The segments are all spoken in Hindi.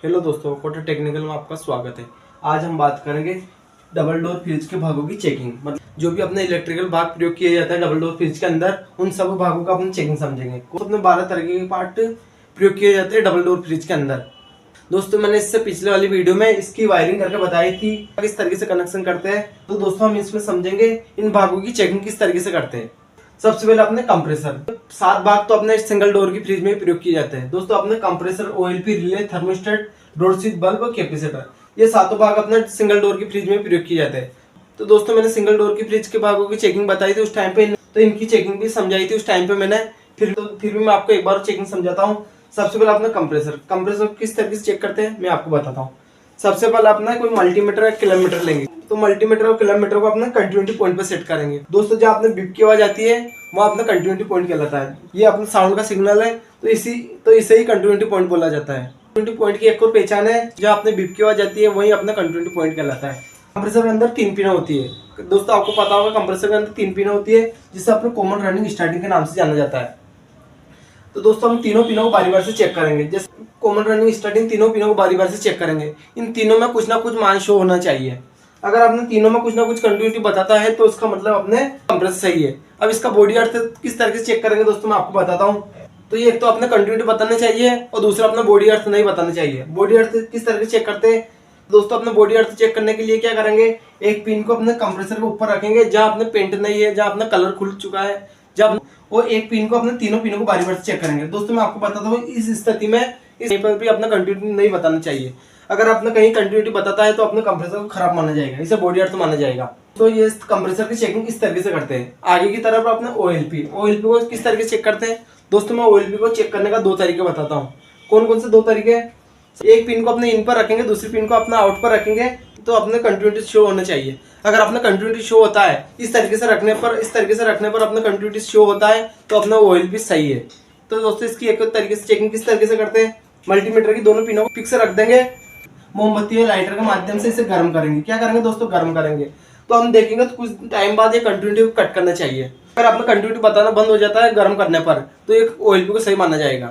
हेलो दोस्तों, कोटा टेक्निकल में आपका स्वागत है। आज हम बात करेंगे डबल डोर फ्रिज के भागों की चेकिंग। मतलब जो भी अपने इलेक्ट्रिकल भाग प्रयोग किया जाता है डबल डोर फ्रिज के अंदर, उन सब भागों का अपन चेकिंग समझेंगे। अपने 12 तरह के पार्ट प्रयोग किए जाते हैं डबल डोर फ्रिज के अंदर। दोस्तों, मैंने इससे पिछले वाली वीडियो में इसकी वायरिंग करके बताई थी किस तरीके से कनेक्शन करते हैं। तो दोस्तों, हम इसमें समझेंगे इन भागों की चेकिंग किस तरीके से करते हैं। सबसे पहले अपने कंप्रेसर। 7 भाग तो अपने सिंगल डोर की फ्रिज में प्रयोग किए जाते हैं। दोस्तों, अपने compressor, OLP, relay, thermostat, door switch, bulb और कैपेसिटर, ये सातों भाग अपने सिंगल डोर की फ्रिज में प्रयोग किए जाते हैं। तो दोस्तों, मैंने सिंगल डोर की फ्रिज के भागों की चेकिंग बताई थी उस टाइम पे, तो इनकी चेकिंग भी समझाई थी उस टाइम पे मैंने। फिर भी मैं आपको एक बार चेकिंग समझाता हूँ। सबसे पहले अपना कंप्रेसर किस तरीके से चेक करते हैं मैं आपको बताता हूँ। सबसे पहले अपना कोई मल्टीमीटर या किलोमीटर लेंगे, तो मल्टीमीटर और किलोमीटर को अपना कंटिन्यूटी पॉइंट पे सेट करेंगे। दोस्तों, जहाँ अपने बीप की आवाज आती है वो अपना कंटिन्यूटी पॉइंट कहलाता है। ये अपना साउंड का सिग्नल है, तो इसे ही कंटिन्यूटी पॉइंट बोला जाता है। कंटिन्यूटी पॉइंट की एक और पहचान है, जहाँ अपने बीप की आवाज आती है वही अपना कंटिन्यूटी पॉइंट कहलाता है। कंप्रेसर के अंदर 3 पिनें होती है। दोस्तों, आपको पता होगा कंप्रेसर के अंदर 3 पिनें होती है, जिसे अपने कॉमन रनिंग स्टार्टिंग के नाम से जाना जाता है। तो दोस्तों, हम तीनों पिनों को बारी बारी से चेक करेंगे। जैसे कॉमन रनिंग स्टार्टिंग, तीनों पिनों को बारी बारी से चेक करेंगे। इन तीनों में कुछ ना कुछ मान शो होना चाहिए। अगर आपने तीनों में कुछ ना कुछ कंटिन्यूटी बताता है तो उसका मतलब अपने कंप्रेसर सही है। अब इसका बॉडी अर्थ किस तरीके से चेक करेंगे दोस्तों, मैं आपको बताता हूँ। तो ये एक तो अपने कंटिन्यूटी बताना चाहिए और दूसरा अपना बॉडी अर्थ नहीं बताना चाहिए। बॉडी अर्थ किस तरीके से चेक करते हैं दोस्तों, अपने बॉडी अर्थ चेक करने के लिए क्या करेंगे, एक पिन को अपने कंप्रेसर के ऊपर रखेंगे जहां अपने पेंट नहीं है, जहां अपना कलर खुल चुका है, जब वो एक पिन को अपने तीनों पिनों को बारी बारी से चेक करेंगे। दोस्तों, मैं आपको बताता हूँ इस स्थिति में इस पर भी अपना कंटिन्यूटी नहीं बताना चाहिए। अगर आपने कहीं कंटिन्यूटी बताता है तो अपने कंप्रेसर को खराब माना जाएगा, इसे बॉडी अर्थ माना जाएगा। तो ये कंप्रेसर की चेकिंग इस तरीके से करते हैं। आगे की तरफ अपने ओएलपी को किस तरीके से चेक करते हैं दोस्तों, मैं ओएलपी को चेक करने का 2 तरीके बताता हूँ। कौन कौन से 2 तरीके? एक पिन को अपने इन पर रखेंगे, दूसरी पिन को अपना आउट पर रखेंगे, तो अपने कंटिन्यूटी शो होना चाहिए। अगर अपना कंटिन्यूटी शो होता है इस तरीके से रखने पर अपना कंटिन्यूटी शो होता है तो अपना ओएलपी सही है। तो दोस्तों, इसकी एक तरीके से चेकिंग किस तरीके से करते हैं, मल्टीमीटर की दोनों पिनों को फिक्स रख देंगे, मोमबत्ती या लाइटर के माध्यम से इसे गर्म करेंगे। क्या करेंगे दोस्तों, गर्म करेंगे। तो हम देखेंगे तो कुछ टाइम बाद ये कंटिन्यूटी को कट करना चाहिए। अगर अपना कंटिन्यूटी बताना बंद हो जाता है गर्म करने पर, तो एक ओएलपी को सही माना जाएगा।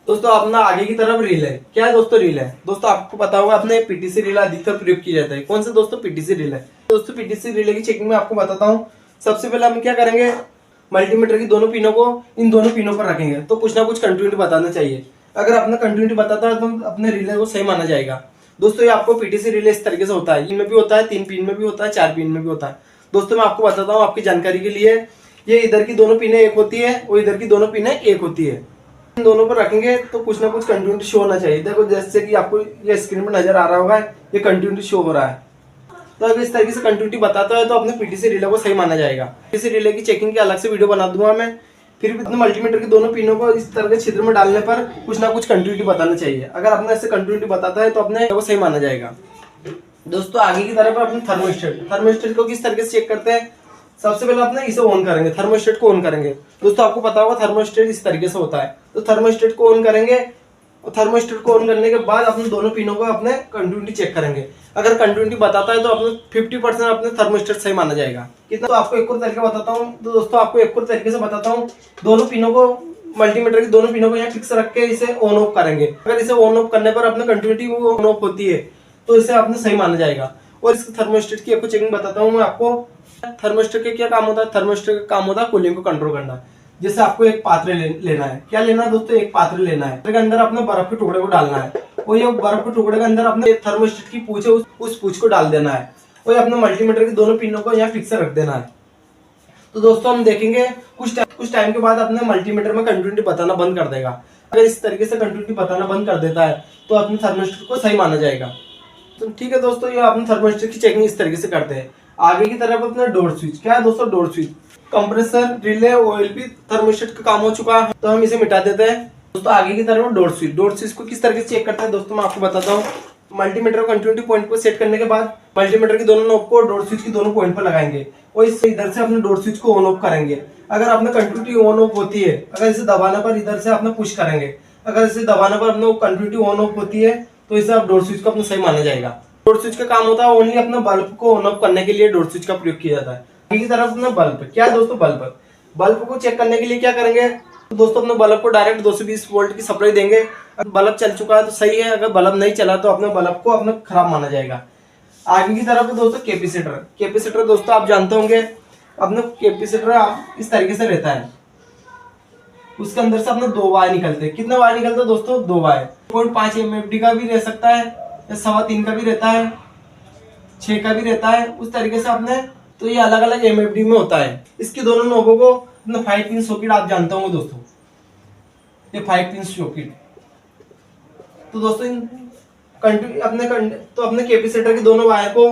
दोस्तों, अपना आगे की तरफ रील है। क्या है दोस्तों, रील है। दोस्तों, आपको पता होगा अपने पीटीसी रील अधिकतर प्रयोग किया जाता है। कौन सा दोस्तों, पीटीसी रील है। दोस्तों, पीटीसी रिले की चेकिंग में आपको बताता हूँ। सबसे पहले हम क्या करेंगे, मल्टीमीटर की दोनों पिनों को इन दोनों पिनों पर रखेंगे, तो कुछ ना कुछ कंटिन्यूटी बताना चाहिए। अगर अपना कंटिन्यूटी बताता है तो अपने रिले को सही माना जाएगा। दोस्तों, ये आपको पीटीसी रिले इस तरीके से होता है। इनमें भी होता है, 3 पिन में भी होता है, 4 पिन में भी होता है। दोस्तों, मैं आपको बताता हूँ आपकी जानकारी के लिए, ये इधर की दोनों पिनें एक होती है और इधर की दोनों पिनें एक होती है। इन दोनों पर रखेंगे तो कुछ ना कुछ कंटिन्यूटी शो होना चाहिए। देखो, जैसे कि आपको ये स्क्रीन पर नजर आ रहा होगा, ये कंटिन्यूटी शो हो रहा है। तो अगर इस तरीके से कंटिन्यूटी बताता है तो अपने पीटीसी रिले को सही माना जाएगा। पीटीसी रिले की चेकिंग की अलग से वीडियो बना दूंगा मैं। फिर भी अपने मल्टीमीटर की दोनों पिनों को इस तरह के छिद्र में डालने पर कुछ ना कुछ कंटिन्यूटी बताना चाहिए। अगर अपने ऐसे कंटिन्यूटी बताता है तो अपने को सही माना जाएगा। दोस्तों, आगे की तरफ अपने थर्मोस्टेट को किस तरीके से चेक करते हैं। सबसे पहले अपने इसे ऑन करेंगे, थर्मोस्टेट को ऑन करेंगे। दोस्तों, आपको पता होगा थर्मोस्टेट इस तरीके से होता है। तो थर्मोस्टेट को ऑन करेंगे और थर्मोस्टेट को ऑन करने के बाद अपने दोनों पिनों को अपने कंटिन्यूटी चेक करेंगे। अगर कंटिन्यूटी बताता है तो अपने 50% अपने थर्मोस्टेट सही माना जाएगा। कितना, तो आपको एक और तरीका बताता हूँ। तो दोस्तों, आपको एक और तरीके से बताता हूँ। दोनों पिनों को, मल्टीमीटर की दोनों पिनों को यहाँ फिक्स रख के इसे ऑन ऑफ करेंगे। अगर इसे ऑन ऑफ करने पर अपने कंटिन्यूटी वो ऑन ऑफ होती है तो इसे आपने सही माना जाएगा। और इस थर्मोस्टेट की एक चेकिंग बताता हूँ मैं आपको। थर्मोस्टेट का क्या काम होता है, थर्मोस्टेट का काम होता है कूलिंग को कंट्रोल करना। जैसे आपको एक पात्र लेना है। क्या लेना है दोस्तों, एक पात्र लेना है। के अंदर अपने बर्फ के टुकड़े को डालना है और ये बर्फ के टुकड़े के अंदर अपने थर्मोस्टेट की पूछ है उस पूछ को डाल देना है और अपने मल्टीमीटर की दोनों पिनों को यहाँ फिक्स रख देना है। तो दोस्तों, हम देखेंगे कुछ टाइम के बाद अपने मल्टीमीटर में कंटिन्यूटी बताना बंद कर देगा। अगर इस तरीके से कंटिन्यूटी बताना बंद कर देता है तो अपने थर्मोस्टेट को सही माना जाएगा। तो ठीक है दोस्तों, ये अपने थर्मोस्टेट की चेकिंग इस तरीके से करते हैं। आगे की तरफ अपना डोर स्विच। क्या है दोस्तों, door switch. Compressor, relay, OLP, thermostat का काम हो चुका है तो हम इसे मिटा देते हैं। दोस्तों, आगे की तरफ डोर स्विच को किस तरीके से चेक करते हैं दोस्तों, मैं आपको बताता हूँ। मल्टीमीटर कंटिन्यूटी पॉइंट को सेट करने के बाद मल्टीमीटर की दोनों नोब को डोर स्विच की दोनों पॉइंट पर लगाएंगे और इससे इधर से अपने डोर स्विच को ऑन ऑफ करेंगे। अगर अपने कंटिन्यूटी ऑन ऑफ होती है, अगर इसे दबाने पर इधर से अपने पुश करेंगे। अगर इसे दबाने पर अपने कंटिन्यूटी ऑन ऑफ होती है तो इसे आप डोर स्विच को अपने सही माना जाएगा। डोर स्विच का काम होता है ओनली अपने बल्ब को ऑन ऑफ करने के लिए डोर स्विच का प्रयोग किया जाता है। आगे की तरफ अपना बल्ब। क्या है दोस्तों, बल्ब को चेक करने के लिए क्या करेंगे, तो दोस्तों अपने बल्ब को डायरेक्ट 220 वोल्ट की सप्लाई देंगे। अगर बल्ब चल चुका है तो सही है, अगर बल्ब नहीं चला तो अपने बल्ब को अपने खराब माना जाएगा। आगे की तरफ दोस्तों कैपेसिटर दोस्तों आप जानते होंगे, अपने कैपेसिटर इस तरीके से रहता है। उसके अंदर से अपने 2 वायर निकलते हैं। कितना वायर निकलता है दोस्तों? 2 वायर। 0.5 MFD का भी रह सकता है, या 3.25 का भी रहता है, 6 का भी रहता है, उस तरीके से अपने तो ये अलग अलग MFD में होता है। इसकी दोनों नोबों को अपने 5 पिन सॉकेट आप जानते होंगे दोस्तों, ये 5 पिन सॉकेट। तो दोस्तों अपने कैपेसिटर के दोनों वायर को,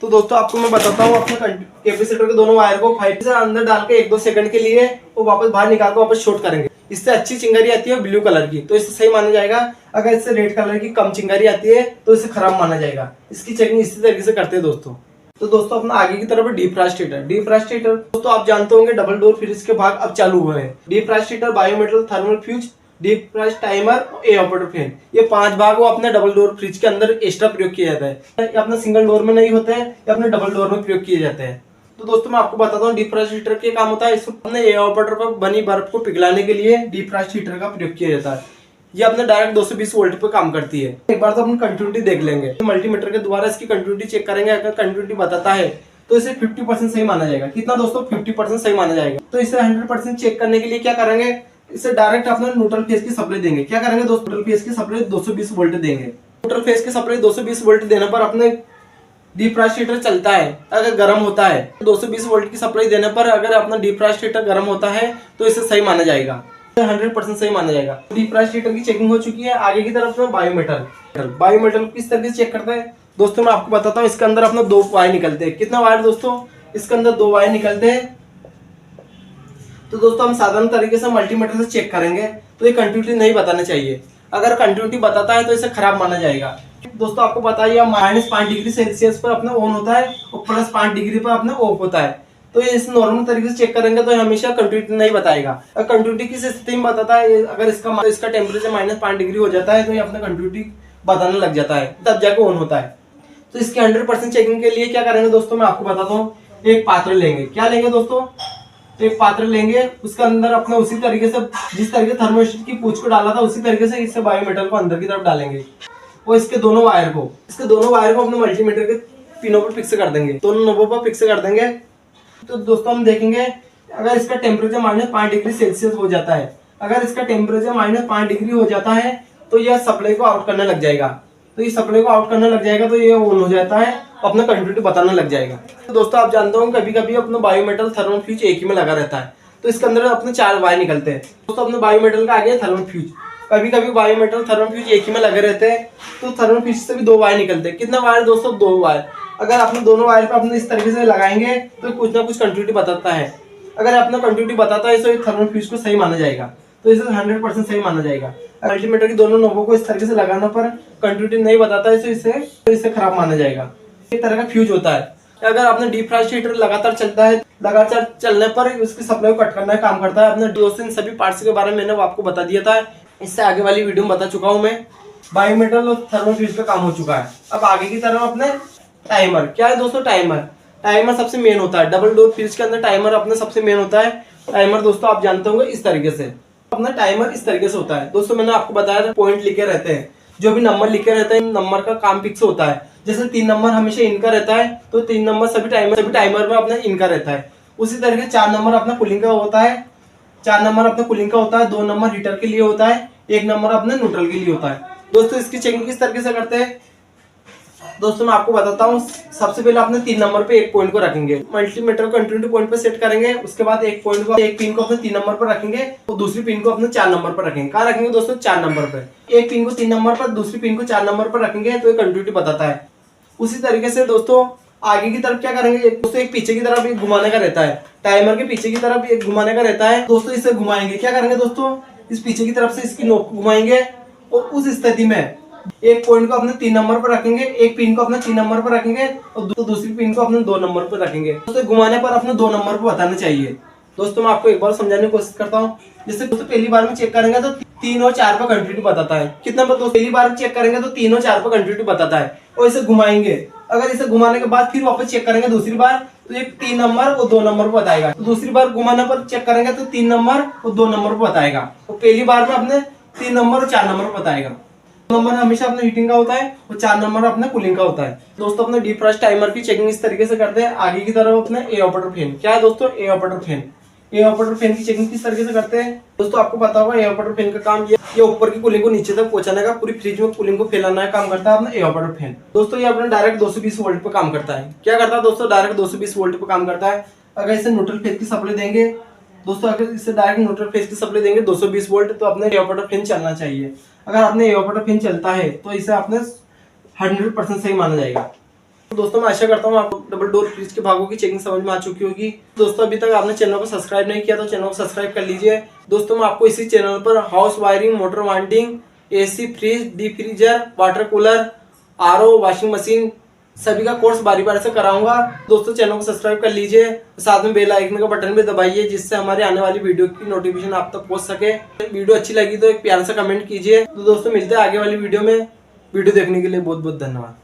तो दोस्तों आपको मैं बताता हूँ, अपने कैपेसिटर के दोनों वायर को 5 से अंदर डाल के 1-2 सेकंड के लिए वो वापस बाहर निकाल कर वापस शॉर्ट करेंगे। इससे अच्छी चिंगारी आती है ब्लू कलर की, तो इससे सही माना जाएगा। अगर इससे रेड कलर की कम चिंगारी आती है तो इसे खराब माना जाएगा। इसकी चेकिंग इसी तरीके से करते हैं दोस्तों। तो दोस्तों अपना आगे की तरफ डिफ्रॉस्टेटर दोस्तों आप जानते होंगे, डबल डोर फ्रिज के भाग अब चालू हुए हैं। Defroster, biometal, thermal fuse, deep frost timer, एयरपोर्टर फैन, ये 5 भाग वो अपने डबल डोर फ्रिज के अंदर एक्स्ट्रा प्रयोग किया जाता है। ये अपने सिंगल डोर में नहीं होते हैं, ये अपने डबल डोर में प्रयोग किए जाते हैं। तो दोस्तों मैं आपको बताता हूँ डिफ्रॉस्टेटर के काम होता है। इसको अपने एयरपोर्टर पर बनी बर्फ को पिघलाने के लिए डिफ्रॉस्टेटर का प्रयोग किया जाता है। ये अपने डायरेक्ट 220 वोल्ट पे काम करती है। एक बार तो अपनी कंटिन्यूटी देख लेंगे, मल्टीमीटर के द्वारा इसकी कंटिन्यूटी चेक करेंगे। अगर कंटिन्यूटी बताता है तो इसे 50% सही माना जाएगा। कितना दोस्तों? 50% सही माना जाएगा। तो इसे 100% चेक करने के लिए क्या करेंगे, इसे डायरेक्ट अपने न्यूट्रल फेज की सप्लाई देंगे। क्या करेंगे दोस्तों? न्यूट्रल फेज की सप्लाई 220 वोल्ट देंगे। न्यूट्रल फेज की सप्लाई 220 वोल्ट देने पर अपने डिफ्रॉस्टेटर चलता है। अगर गर्म होता है 220 वोल्ट की सप्लाई देने पर अगर अपना डिफ्रॉस्टेटर गर्म होता है तो इसे सही माना जाएगा, 100% सही माना जाएगा। डिफ्रॉस्टेटर की चेकिंग हो चुकी है। आगे की तरफ में बायोमेटल किस तरह से चेक करते हैं दोस्तों मैं आपको बताता हूँ। इसके अंदर अपना 2 वायर निकलते हैं। कितना वायर दोस्तों? इसके अंदर 2 वायर निकलते हैं। तो दोस्तों हम साधारण तरीके से मल्टीमीटर से चेक करेंगे तो ये कंटिन्यूटी नहीं बताना चाहिए। अगर कंटिन्यूटी बताता है तो इसे खराब माना जाएगा। दोस्तों आपको बताइए -5 डिग्री सेल्सियस पर अपना ऑन होता है और +5 डिग्री पर अपना ऑफ होता है। तो ये इस नॉर्मल तरीके से चेक करेंगे तो हमेशा कंटिन्यूटी नहीं बताएगा। अगर कंटिन्यूटी किस स्थिति में बताता है, अगर इसका टेम्परेचर -5 डिग्री हो जाता है तो ये अपना कंटिन्यूटी बताने लग जाता है, तब जाके ऑन होता है। तो इसके 100% चेकिंग के लिए क्या करेंगे दोस्तों मैं आपको बताता हूँ। एक पात्र लेंगे। क्या लेंगे दोस्तों? एक पात्र लेंगे, उसके अंदर अपने उसी तरीके से जिस तरीके से थर्मोस्टेट की पूंछ को डाला था उसी तरीके से इससे बायोमेटल को अंदर की तरफ डालेंगे और इसके दोनों वायर को अपने मल्टीमीटर के पिनों पर फिक्स कर देंगे, दोनों नोबों पर फिक्स कर देंगे। तो दोस्तों हम देखेंगे अगर इसका टेम्परेचर -5 डिग्री सेल्सियस हो जाता है, अगर इसका टेम्परेचर -5 डिग्री हो जाता है तो यह सप्लाई को आउट करने लग जाएगा। तो ये सप्लाई को आउट करने लग जाएगा तो ये ऑन हो जाता है, अपना कंटिन्यूटी बताने लग जाएगा। तो दोस्तों आप जानते हो कभी कभी अपना बायोमेटल थर्मल फ्यूज एक ही में लगा रहता है, तो इसके अंदर अपने 4 वायर निकलते हैं। दोस्तों अपने बायोमेटल का आ गया थर्मल फ्यूज। कभी कभी बायोमेटल थर्मल फ्यूज एक ही में लगे रहते हैं, तो थर्मल फ्यूज से भी 2 वायर निकलते हैं। कितना वायर दोस्तों? 2 वायर। अगर आपने दोनों वायर पे अपने इस तरीके से लगाएंगे तो कुछ ना कुछ कंटिन्यूटी बताता है। अगर अपना कंटिन्यूटी बताता है तो थर्मल फ्यूज को सही माना जाएगा, तो इसे 100% सही माना जाएगा। मल्टीमीटर की दोनों नोबों को इस तरीके से लगाने पर कंटिन्यूटी नहीं बताता है तो इसे खराब माना जाएगा। एक तरह का फ्यूज होता है। अगर आपने डिफ्रॉस्टेटर लगातार चलता है, लगातार चलने पर उसकी सप्लाई को कट करने का काम करता है। अपने दोस्तों इन सभी पार्ट्स के बारे में मैंने आपको बता दिया था, इससे आगे वाली वीडियो में बता चुका हूँ मैं। बायोमेटल और थर्मल फ्यूज का काम हो चुका है। अब आगे की तरफ अपने टाइमर। क्या है दोस्तों? टाइमर सबसे मेन होता है। डबल डोर फ्रिज के अंदर टाइमर अपने सबसे मेन होता है। टाइमर दोस्तों आप जानते होंगे इस तरीके से, अपना टाइमर इस तरीके से होता है। दोस्तों मैंने आपको बताया था पॉइंट लिखे रहते हैं, जो भी नंबर लिखे रहते हैं नंबर का काम फिक्स होता है। जैसे 3 नंबर हमेशा इनका रहता है तो 3 नंबर सभी टाइमर में अपना इनका रहता है। उसी तरीके 4 नंबर अपना कूलिंग का होता है, 4 नंबर अपना कूलिंग का होता है, 2 नंबर हीटर के लिए होता है, 1 नंबर अपने न्यूट्रल के लिए होता है। दोस्तों इसकी चेकिंग किस तरीके से करते हैं दोस्तों मैं आपको बताता हूँ। सबसे पहले अपने 3 नंबर पे एक पॉइंट को रखेंगे, मल्टीमीटर को कंटिन्यूटी पॉइंट पे सेट करेंगे। उसके बाद एक पिन को अपने 3 नंबर पर रखेंगे और दूसरी पिन को अपने 4 नंबर पर रखेंगे। कहाँ रखेंगे दोस्तों? 4 नंबर पे। एक पिन को 3 नंबर पर, दूसरी पिन को 4 नंबर पर रखेंगे तो ये कंटिन्यूटी बताता है। उसी तरीके से दोस्तों आगे की तरफ क्या करेंगे दोस्तों, एक पीछे की तरफ एक घुमाने का रहता है। टाइमर के पीछे की तरफ एक घुमाने का रहता है दोस्तों, इसे घुमाएंगे। क्या करेंगे दोस्तों? इस पीछे की तरफ से इसकी नोक को घुमाएंगे और उस स्थिति में एक पॉइंट को अपने 3 नंबर पर रखेंगे, एक पिन को अपने 3 नंबर पर रखेंगे और दूसरी पिन को अपने 2 नंबर पर रखेंगे। तो घुमाने पर अपने 2 नंबर पर बताना चाहिए। दोस्तों मैं आपको एक बार समझाने की कोशिश करता हूँ। जैसे दोस्तों पहली बार में चेक करेंगे तो 3 और 4 पर कंटिन्यू बताता है। कितना पर दोस्तों पहली बार में चेक करेंगे तो 3 और 4 पर कंटिन्यू बताता है और इसे घुमाएंगे। अगर इसे घुमाने के बाद फिर वापस चेक करेंगे दूसरी बार तो ये 3 नंबर और 2 नंबर पर बताएगा। तो दूसरी बार घुमाने पर चेक करेंगे तो 3 नंबर और 2 नंबर पर बताएगा। तो पहली बार में अपने 3 नंबर और 4 नंबर पर बताएगा। नंबर हमेशा अपने हीटिंग का होता है और 4 नंबर अपने कूलिंग का होता है। दोस्तों अपने डिफ्रॉस्ट टाइमर की चेकिंग इस तरीके से करते हैं। आगे की तरफ अपने ए ऑपरेटर फैन, क्या है दोस्तों ए ऑपरेटर फैन। ए ऑपरेटर फैन की चेकिंग किस तरीके से करते हैं दोस्तों आपको पता होगा। ए ऑपरेटर फैन का काम ये ऊपर की कूलिंग को नीचे तक पहुंचाने का, पूरी फ्रिज में कूलिंग को फैलाना का काम करता है अपना ए ऑपरेटर फैन। दोस्तों ये अपने डायरेक्ट 220 वोल्ट पे काम करता है। क्या करता है दोस्तों, डायरेक्ट 220 वोल्ट पे काम करता है। अगर इसे न्यूट्रल फेज की सप्लाई देंगे दोस्तों, अगर इसे डायरेक्ट न्यूट्रल फेज की सप्लाई देंगे 220 वोल्ट, तो अपने ए ऑपरेटर फैन चलना चाहिए। अगर आपने ए ऑपरेटर फैन चलता है तो इसे आपने 100% सही माना जाएगा। तो दोस्तों मैं आशा करता हूँ आपको डबल डोर फ्रिज के भागों की चेकिंग समझ में आ चुकी होगी। दोस्तों अभी तक आपने चैनल को सब्सक्राइब नहीं किया तो चैनल को सब्सक्राइब कर लीजिए। दोस्तों मैं आपको इसी चैनल पर house wiring, motor winding, AC, fridge, deep freezer, water cooler, RO, washing machine सभी का कोर्स बारी बारी से कराऊंगा। दोस्तों चैनल को सब्सक्राइब कर लीजिए, साथ में बेल आइकन का बटन भी दबाइए जिससे हमारे आने वाली वीडियो की नोटिफिकेशन आप तक पहुंच सके। वीडियो अच्छी लगी तो एक प्यार से कमेंट कीजिए। तो दोस्तों मिलते हैं आगे वाली वीडियो में। वीडियो देखने के लिए बहुत बहुत धन्यवाद।